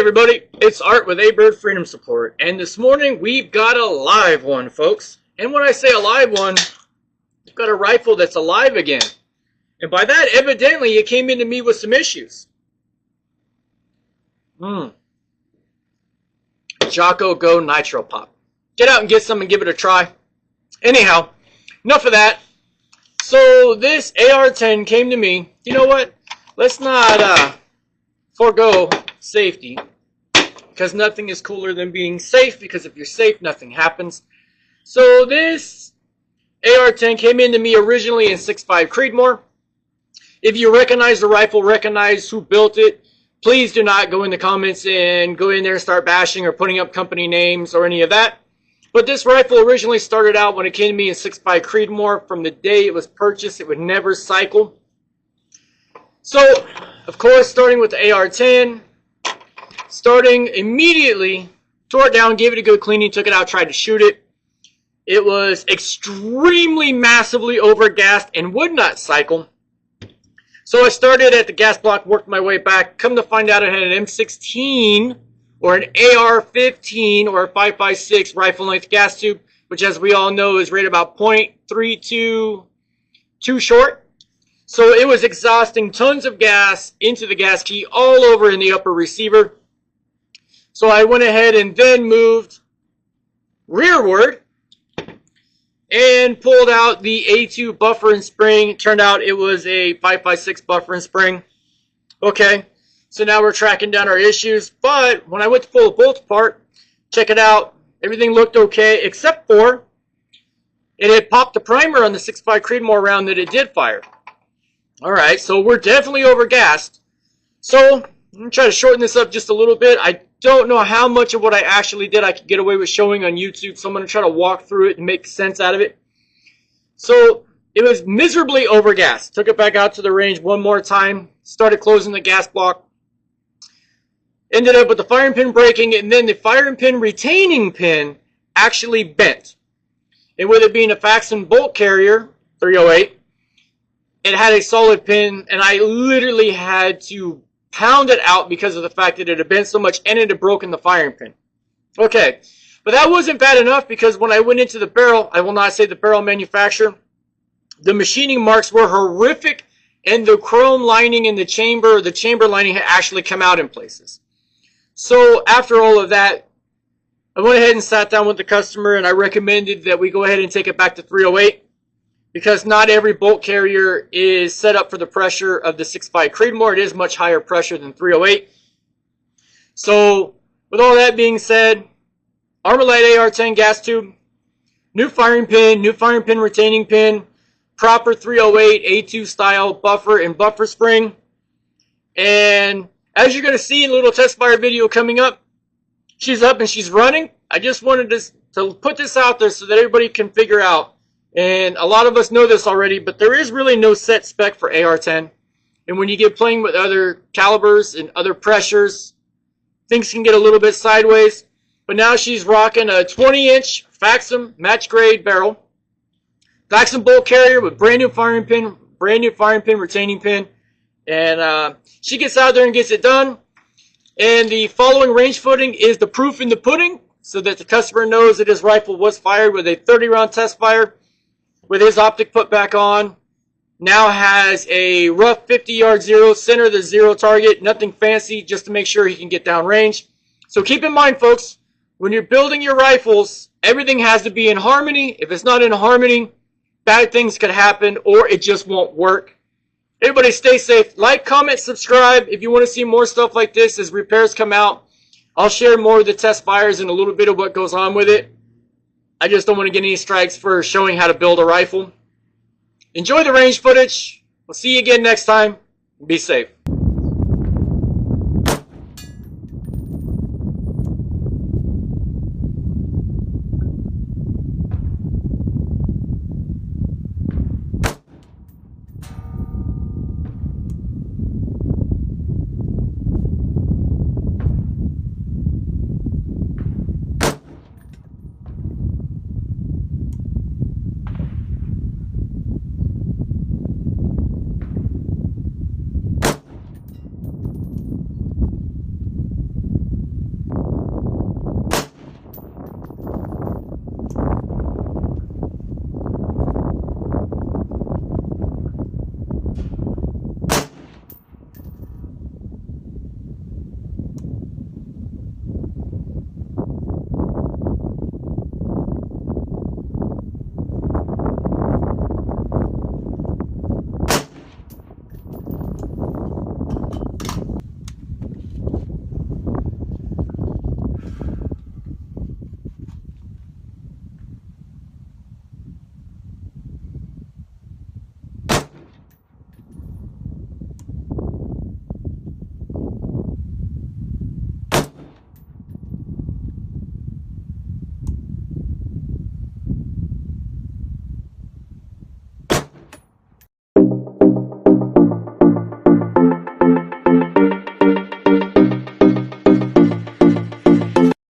everybody, it's Art with A Bird Freedom Support, and this morning we've got a live one, folks. And when I say a live one, we've got a rifle that's alive again. And by that, evidently, it came into me with some issues. Jocko Go Nitro Pop. Get out and get some and give it a try. Anyhow, enough of that. So this AR-10 came to me. You know what? Let's not forego safety, because nothing is cooler than being safe, because if you're safe, nothing happens. So this AR-10 came into me originally in 6.5 Creedmoor. If you recognize the rifle, recognize who built it, please do not go in the comments and go in there and start bashing or putting up company names or any of that. But this rifle originally started out when it came to me in 6.5 Creedmoor. From the day it was purchased, it would never cycle. So, of course, starting with the AR-10, starting immediately, tore it down, gave it a good cleaning, took it out, tried to shoot it. It was extremely massively overgassed and would not cycle. So I started at the gas block, worked my way back. Come to find out, I had an M16 or an AR-15 or a 5.56 rifle length gas tube, which, as we all know, is rated about .322 short. So it was exhausting tons of gas into the gas key all over in the upper receiver. So I went ahead and then moved rearward and pulled out the A2 buffer and spring. It turned out it was a 5.56 buffer and spring. Okay, so now we're tracking down our issues. But when I went to pull the bolts apart, check it out, everything looked okay, except for it had popped the primer on the 6.5 Creedmoor round that it did fire. Alright, so we're definitely overgassed. So, I'm going to try to shorten this up just a little bit. I don't know how much of what I actually did I could get away with showing on YouTube, so I'm going to try to walk through it and make sense out of it. So, it was miserably overgassed. Took it back out to the range one more time. Started closing the gas block. Ended up with the firing pin breaking, and then the firing pin retaining pin actually bent. And with it being a Faxon bolt carrier, 308, it had a solid pin, and I literally had to pound it out because of the fact that it had bent so much and it had broken the firing pin. Okay, but that wasn't bad enough, because when I went into the barrel, I will not say the barrel manufacturer, the machining marks were horrific, and the chrome lining in the chamber lining had actually come out in places. So after all of that, I went ahead and sat down with the customer, and I recommended that we go ahead and take it back to 308. Because not every bolt carrier is set up for the pressure of the 6.5 Creedmoor. It is much higher pressure than 308. So, with all that being said, Armalite AR-10 gas tube, new firing pin retaining pin, proper 308 A2 style buffer and buffer spring. And as you're going to see in a little test fire video coming up, she's up and she's running. I just wanted to put this out there so that everybody can figure out. And a lot of us know this already, but there is really no set spec for AR-10. And when you get playing with other calibers and other pressures, things can get a little bit sideways. But now she's rocking a 20-inch Faxon match grade barrel, Faxon bolt carrier with brand new firing pin retaining pin. And she gets out there and gets it done. And the following range footing is the proof in the pudding, so that the customer knows that his rifle was fired with a 30-round test fire. With his optic put back on, now has a rough 50-yard zero, center the zero target, nothing fancy, just to make sure he can get down range. So keep in mind, folks, when you're building your rifles, everything has to be in harmony. If it's not in harmony, bad things could happen, or it just won't work. Everybody stay safe. Like, comment, subscribe if you want to see more stuff like this as repairs come out. I'll share more of the test fires and a little bit of what goes on with it. I just don't want to get any strikes for showing how to build a rifle. Enjoy the range footage. We'll see you again next time. Be safe.